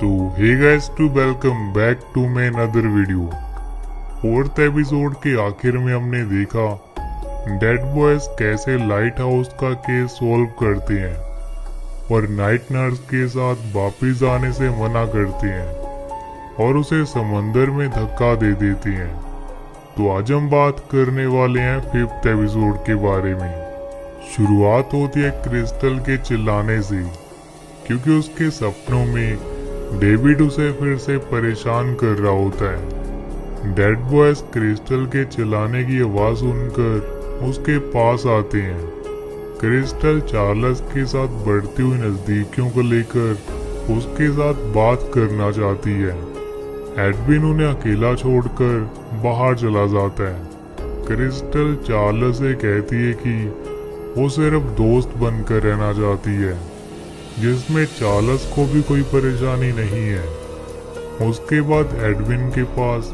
तो hey guys to welcome back to my another video. Fourth episode के आखिर में हमने देखा डेड बॉयज कैसे लाइट हाउस का केस सॉल्व करते हैं और नाइट नर्स के साथ वापिस आने से मना करते हैं और उसे समंदर में धक्का दे देते हैं। तो आज हम बात करने वाले हैं फिफ्थ एपिसोड के बारे में। शुरुआत होती है क्रिस्टल के चिल्लाने से, क्योंकि उसके सपनों में डेविड उसे फिर से परेशान कर रहा होता है। डेड बॉयज क्रिस्टल के चिल्लाने की आवाज सुनकर उसके पास आते हैं। क्रिस्टल चार्ल्स के साथ बढ़ती हुई नजदीकियों को लेकर उसके साथ बात करना चाहती है। एडविन उन्हें अकेला छोड़कर बाहर चला जाता है। क्रिस्टल चार्ल्स से कहती है कि वो सिर्फ दोस्त बनकर रहना चाहती है, जिसमें चार्ल्स को भी कोई परेशानी नहीं है। उसके बाद एडविन के पास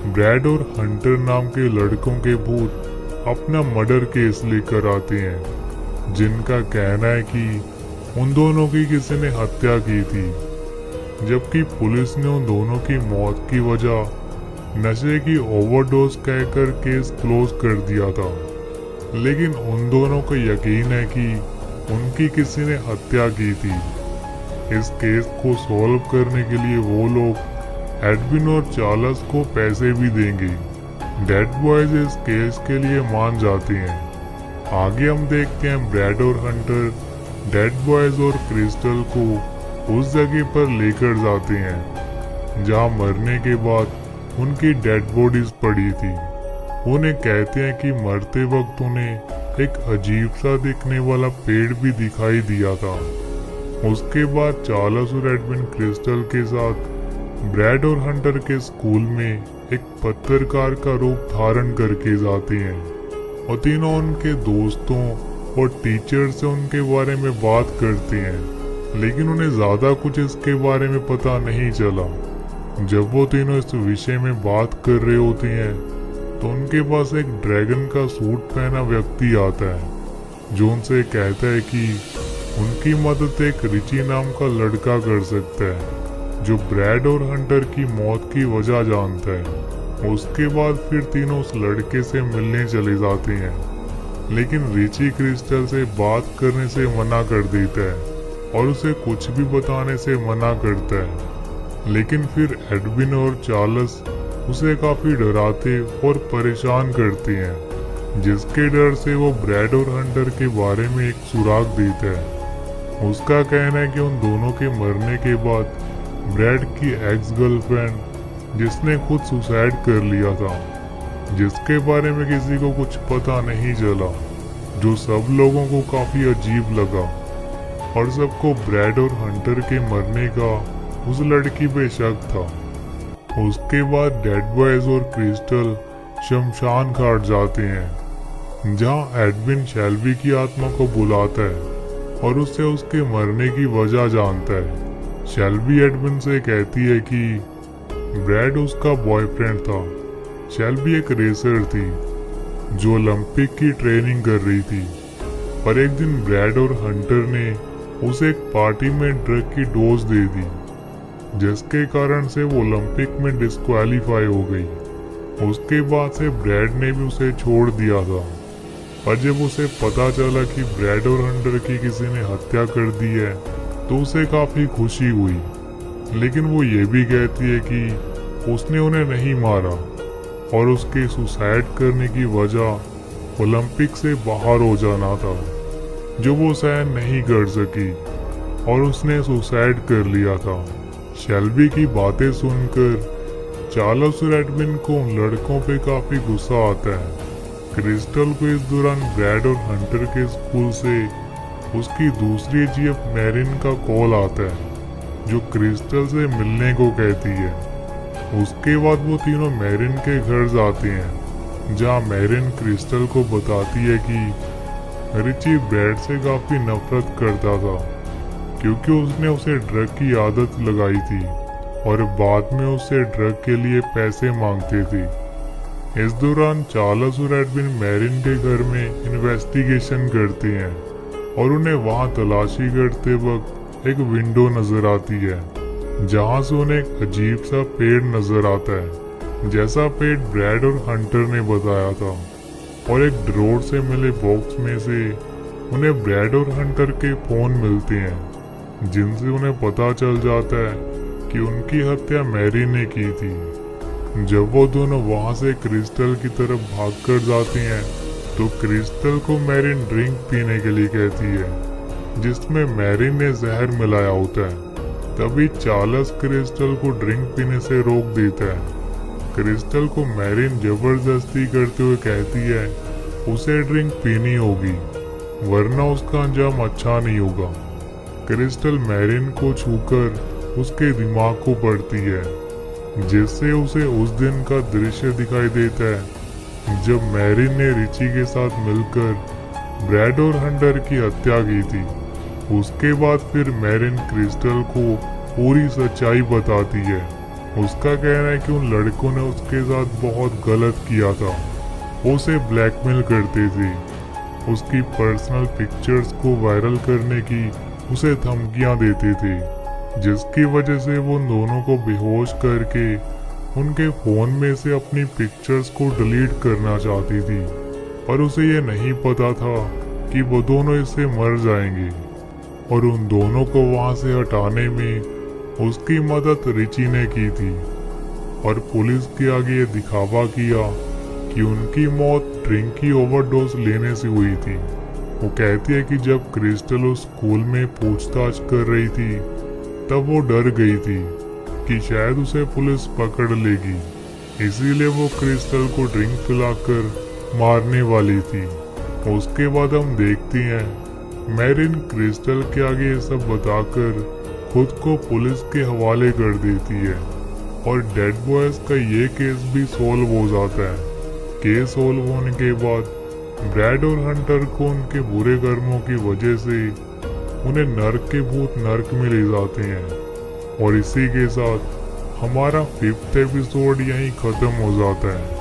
ब्रैड और हंटर नाम के लड़कों के भूत अपना मर्डर केस लेकर आते हैं, जिनका कहना है कि उन दोनों की किसी ने हत्या की थी, जबकि पुलिस ने उन दोनों की मौत की वजह नशे की ओवरडोज कहकर केस क्लोज कर दिया था। लेकिन उन दोनों को यकीन है कि उनकी किसी ने हत्या की थी। इस केस को सॉल्व करने के लिए वो लोग एडविन और चार्ल्स को पैसे भी देंगे। डेड बॉयज इस केस के लिए मान जाते हैं। आगे हम देखते हैं ब्रैड और हंटर डेड बॉयज और क्रिस्टल को उस जगह पर लेकर जाते हैं जहां मरने के बाद उनकी डेड बॉडीज पड़ी थी। उन्हें कहते हैं कि मरते वक्त उन्हें एक अजीब सा दिखने वाला पेड़ भी दिखाई दिया था। उसके बाद चार्ल्स और एडविन क्रिस्टल के साथ ब्रैड और हंटर के स्कूल में एक पत्रकार का रूप धारण करके जाते हैं और तीनों उनके दोस्तों और टीचर से उनके बारे में बात करते हैं, लेकिन उन्हें ज्यादा कुछ इसके बारे में पता नहीं चला। जब वो तीनों इस विषय में बात कर रहे होते हैं तो उनके पास एक ड्रैगन का सूट पहना व्यक्ति आता है, जो उनसे कहता है कि उनकी मदद एक रिची नाम का लड़का कर सकता है, जो ब्रैड और हंटर की मौत की वजह जानता है। उसके बाद फिर तीनों उस लड़के से मिलने चले जाते हैं, लेकिन रिची क्रिस्टल से बात करने से मना कर देता है और उसे कुछ भी बताने से मना करता है। लेकिन फिर एडविन और चार्ल्स उसे काफी डराते और परेशान करते हैं, जिसके डर से वो ब्रैड और हंटर के बारे में एक सुराग देता है। उसका कहना है कि उन दोनों के मरने के बाद ब्रैड की एक्स गर्लफ्रेंड, जिसने खुद सुसाइड कर लिया था, जिसके बारे में किसी को कुछ पता नहीं चला, जो सब लोगों को काफी अजीब लगा और सबको ब्रैड और हंटर के मरने का उस लड़की पे शक था। उसके बाद डेड बॉयज और क्रिस्टल शमशान घाट जाते हैं, जहां एडविन शेल्बी की आत्मा को बुलाता है और उससे उसके मरने की वजह जानता है। शेल्बी एडविन से कहती है कि ब्रैड उसका बॉयफ्रेंड था। शेल्बी एक रेसर थी जो ओलंपिक की ट्रेनिंग कर रही थी, पर एक दिन ब्रैड और हंटर ने उसे एक पार्टी में ड्रग की डोज दे दी, जिसके कारण से वो ओलंपिक में डिस्क्वालीफाई हो गई। उसके बाद से ब्रैड ने भी उसे छोड़ दिया था, पर जब उसे पता चला कि ब्रैड और हंटर की किसी ने हत्या कर दी है तो उसे काफी खुशी हुई। लेकिन वो ये भी कहती है कि उसने उन्हें नहीं मारा और उसके सुसाइड करने की वजह ओलंपिक से बाहर हो जाना था, जो वो सहन नहीं कर सकी और उसने सुसाइड कर लिया था। शेल्बी की बातें सुनकर चार्ल्स और एडविन को उन लड़कों पे काफी गुस्सा आता है। क्रिस्टल को इस दौरान ब्रैड और हंटर के स्कूल से उसकी दूसरी जीएफ मैरिन का कॉल आता है, जो क्रिस्टल से मिलने को कहती है। उसके बाद वो तीनों मैरिन के घर जाते हैं, जहाँ मैरिन क्रिस्टल को बताती है कि रिची ब्रैड से काफी नफरत करता था, क्योंकि उसने उसे ड्रग की आदत लगाई थी और बाद में उसे ड्रग के लिए पैसे मांगते थे। इस दौरान चार्ल्स और एडविन मैरिन के घर में इन्वेस्टिगेशन करते हैं और उन्हें वहां तलाशी करते वक्त एक विंडो नजर आती है, जहां से उन्हें एक अजीब सा पेड़ नजर आता है, जैसा पेड़ ब्रैड और हंटर ने बताया था। और एक ड्रॉर से मिले बॉक्स में से उन्हें ब्रैड और हंटर के फोन मिलते हैं, जिनसे उन्हें पता चल जाता है कि उनकी हत्या मैरी ने की थी। जब वो दोनों वहां से क्रिस्टल की तरफ भागकर जाते हैं तो क्रिस्टल को मैरिन ड्रिंक पीने के लिए कहती है, जिसमें मैरिन ने जहर मिलाया होता है। तभी चार्ल्स क्रिस्टल को ड्रिंक पीने से रोक देता है। क्रिस्टल को मैरिन जबरदस्ती करते हुए कहती है उसे ड्रिंक पीनी होगी, वरना उसका अंजाम अच्छा नहीं होगा। क्रिस्टल मैरिन को छूकर उसके दिमाग को पढ़ती है, जिससे उसे उस दिन का दृश्य दिखाई देता है जब मैरिन ने रिची के साथ मिलकर ब्रैड और हंटर की हत्या की थी। उसके बाद फिर मैरिन क्रिस्टल को पूरी सच्चाई बताती है। उसका कहना है कि उन लड़कों ने उसके साथ बहुत गलत किया था, वो उसे ब्लैकमेल करते थे, उसकी पर्सनल पिक्चर्स को वायरल करने की उसे धमकियां देते थे, जिसकी वजह से वो दोनों को बेहोश करके उनके फोन में से अपनी पिक्चर्स को डिलीट करना चाहती थी। पर उसे ये नहीं पता था कि वो दोनों इससे मर जाएंगे। और उन दोनों को वहां से हटाने में उसकी मदद रिची ने की थी। और पुलिस के आगे ये दिखावा किया कि उनकी मौत ड्रिंक की ओवरडोज लेने से हुई थी। वो कहती है कि जब क्रिस्टल उस स्कूल में पूछताछ कर रही थी तब वो डर गई थी कि शायद उसे पुलिस पकड़ लेगी, इसीलिए वो क्रिस्टल को ड्रिंक पिलाकर मारने वाली थी। उसके बाद हम देखते हैं मैरिन क्रिस्टल के आगे ये सब बताकर खुद को पुलिस के हवाले कर देती है और डेड बॉयज का ये केस भी सॉल्व हो जाता है। केस सॉल्व होने के बाद ब्रैड और हंटर को उनके बुरे कर्मों की वजह से उन्हें नर्क के भूत नर्क में ले जाते हैं। और इसी के साथ हमारा 5th एपिसोड यहीं खत्म हो जाता है।